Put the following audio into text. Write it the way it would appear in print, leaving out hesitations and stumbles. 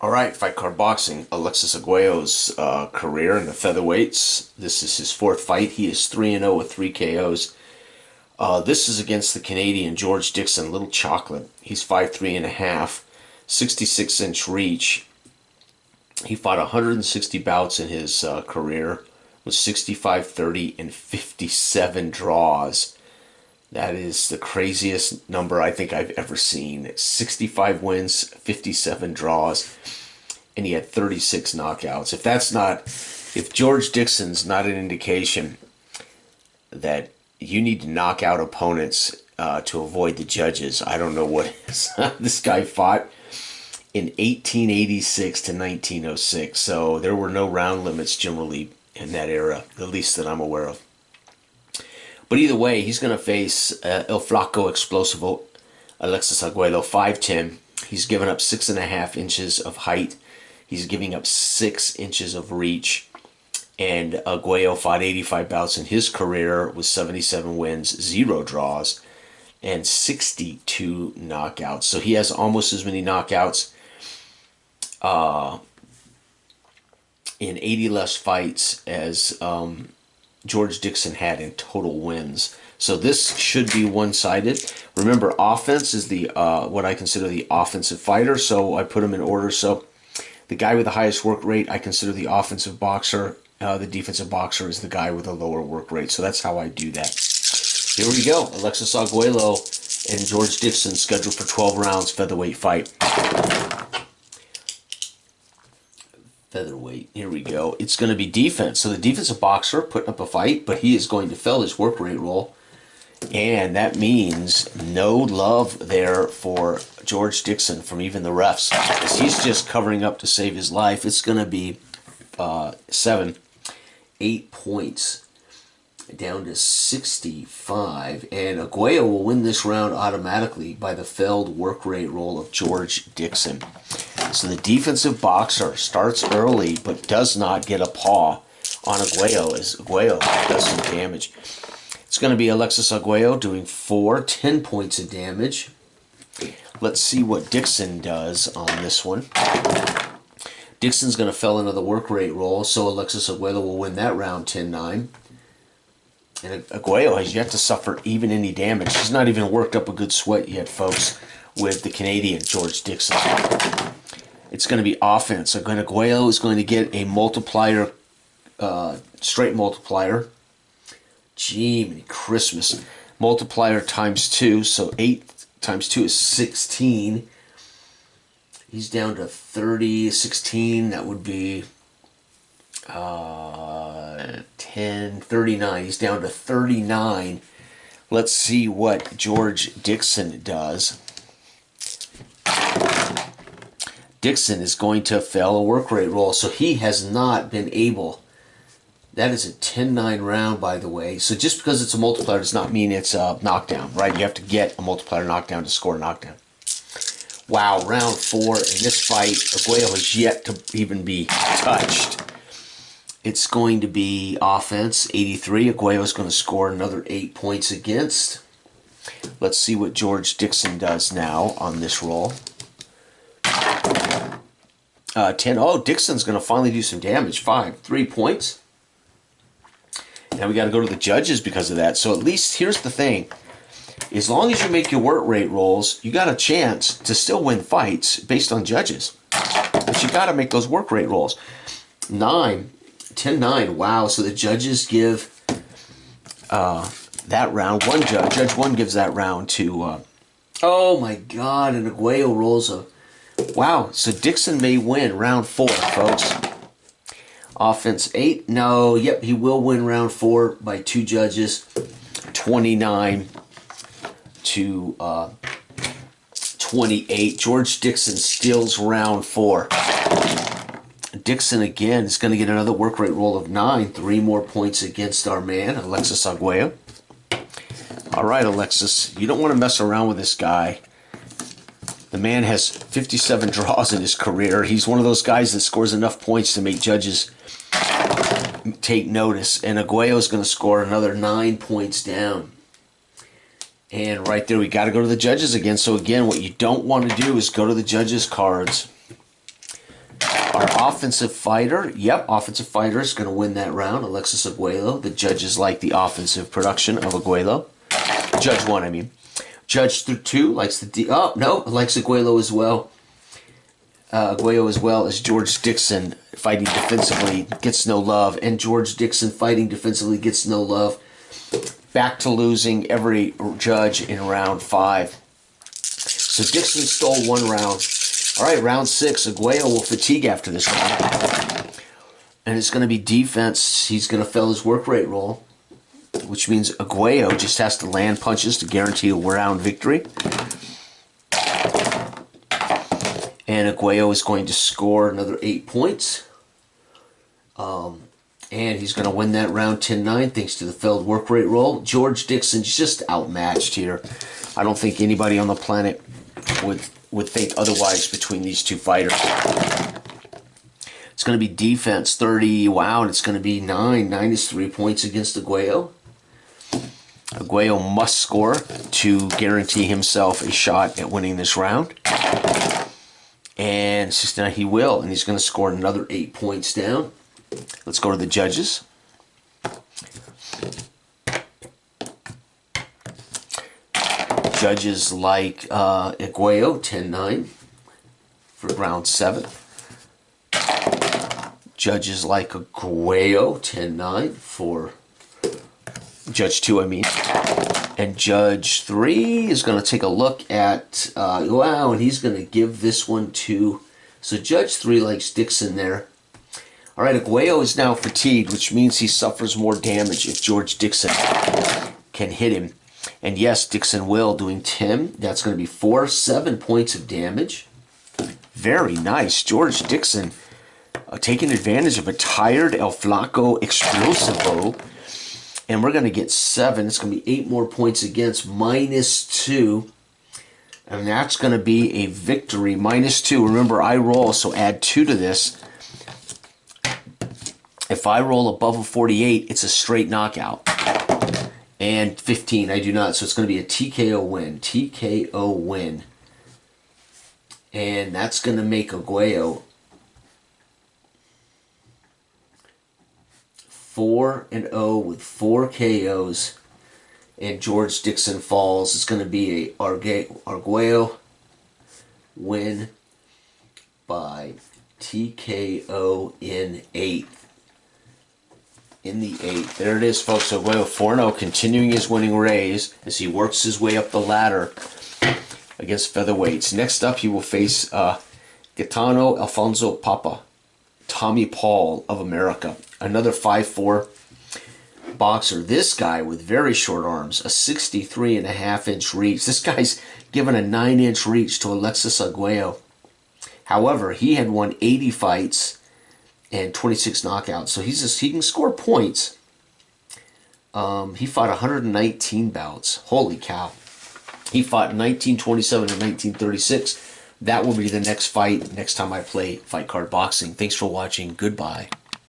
All right, fight card boxing. Alexis Arguello's career in the featherweights. This is his fourth fight. He is 3-0 with 3 KOs. This is against the Canadian George Dixon, Little Chocolate. He's 5'3 and a half, 66-inch reach. He fought 160 bouts in his career with 65, 30, and 57 draws. That is the craziest number I think I've ever seen. 65 wins, 57 draws, and he had 36 knockouts. If George Dixon's not an indication that you need to knock out opponents to avoid the judges, I don't know what is. This guy fought in 1886 to 1906, so there were no round limits generally in that era, at least that I'm aware of. But either way, he's going to face El Flaco Explosivo, Alexis Arguello, 5'10". He's given up 6.5 inches of height. He's giving up 6 inches of reach. And Arguello fought 85 bouts in his career with 77 wins, 0 draws, and 62 knockouts. So he has almost as many knockouts in 80 less fights as George Dixon had in total wins. So this should be one-sided. Remember, offense is the what I consider the offensive fighter, so I put them in order. So the guy with the highest work rate, I consider the offensive boxer. The defensive boxer is the guy with a lower work rate. So that's how I do that. Here we go. Alexis Arguello and George Dixon scheduled for 12 rounds featherweight fight. Featherweight. Here we go. It's going to be defense. So the defensive boxer putting up a fight, but he is going to fill his work rate role. And that means no love there for George Dixon from even the refs, because he's just covering up to save his life. It's going to be 8 points down to 65. And Arguello will win this round automatically by the failed work rate roll of George Dixon. So the defensive boxer starts early but does not get a paw on Arguello as Arguello does some damage. It's going to be Alexis Arguello doing 10 points of damage. Let's see what Dixon does on this one. Dixon's going to fill into the work rate roll, so Alexis Arguello will win that round 10-9. And Arguello has yet to suffer even any damage. He's not even worked up a good sweat yet, folks, with the Canadian George Dixon. It's going to be offense. Arguello is going to get a multiplier, straight multiplier. Gee, Christmas. Multiplier times 2, so 8 times 2 is 16. He's down to 30, 16, that would be 10, 39. He's down to 39. Let's see what George Dixon does. Dixon is going to fail a work rate roll, so he has not been able. That is a 10-9 round, by the way. So just because it's a multiplier does not mean it's a knockdown, right? You have to get a multiplier knockdown to score a knockdown. Wow, round 4 in this fight, Arguello has yet to even be touched. It's going to be offense, 83. Arguello is going to score another 8 points against. Let's see what George Dixon does now on this roll. 10. Oh, Dixon's going to finally do some damage. 3 points. Now we got to go to the judges because of that. So at least here's the thing. As long as you make your work rate rolls, you got a chance to still win fights based on judges. But you got to make those work rate rolls. 10-9. Wow. So the judges give that round. Judge 1 gives that round to... oh my God. And Arguello rolls a... Wow. So Dixon may win round 4, folks. Offense 8. No. Yep. He will win round 4 by 2 judges. 29 to 28. George Dixon steals round 4. Dixon again is going to get another work rate roll of 9. 3 more points against our man, Alexis Arguello. All right, Alexis, you don't want to mess around with this guy. The man has 57 draws in his career. He's one of those guys that scores enough points to make judges take notice. And Arguello is going to score another 9 points down. And right there, we got to go to the judges again. So again, what you don't want to do is go to the judges' cards Our offensive fighter, offensive fighter is going to win that round, Alexis Arguello. The judges like the offensive production of Arguello. Judge 1, I mean. Judge 2 likes likes Arguello as well. Arguello as well as George Dixon fighting defensively gets no love. And George Dixon fighting defensively gets no love. Back to losing every judge in round 5. So Dixon stole 1 round. All right, round 6. Arguello will fatigue after this round. And it's going to be defense. He's going to fail his work rate roll, which means Arguello just has to land punches to guarantee a round victory. And Arguello is going to score another 8 points. And he's going to win that round 10-9 thanks to the failed work rate roll. George Dixon's just outmatched here. I don't think anybody on the planet would think otherwise between these two fighters. It's going to be defense 30. Wow, and it's going to be 9. 9 is 3 points against Arguello. Arguello must score to guarantee himself a shot at winning this round. And he will, and he's going to score another 8 points down. Let's go to the judges. Judges like Arguello 10-9 for round 7. Judges like Arguello 10-9 for Judge 2, I mean. And Judge 3 is going to take a look at, wow, and he's going to give this one to, so Judge 3 likes Dixon there. All right, Arguello is now fatigued, which means he suffers more damage if George Dixon can hit him. And yes, Dixon will, doing 10. That's going to be 7 points of damage. Very nice. George Dixon taking advantage of a tired El Flaco Explosivo. And we're going to get 7. It's going to be 8 more points against, -2. And that's going to be a victory. -2. Remember, I roll, so add 2 to this. If I roll above a 48, it's a straight knockout. And 15, I do not. So it's going to be a TKO win. TKO win. And that's going to make Arguello 4-0 with 4 KOs. And George Dixon falls. It's going to be a Arguello win by TKO in 8th. In the 8th. There it is, folks. Arguello 4-0, continuing his winning ways as he works his way up the ladder against featherweights. Next up, he will face Gaetano Alfonso Papa, Tommy Paul of America, another 5'4" boxer. This guy with very short arms, a 63.5-inch reach. This guy's given a 9-inch reach to Alexis Arguello. However, he had won 80 fights and 26 knockouts, so he can score points. He fought 119 bouts. Holy cow! He fought in 1927 and 1936. That will be the next fight next time I play Fight Card Boxing. Thanks for watching. Goodbye.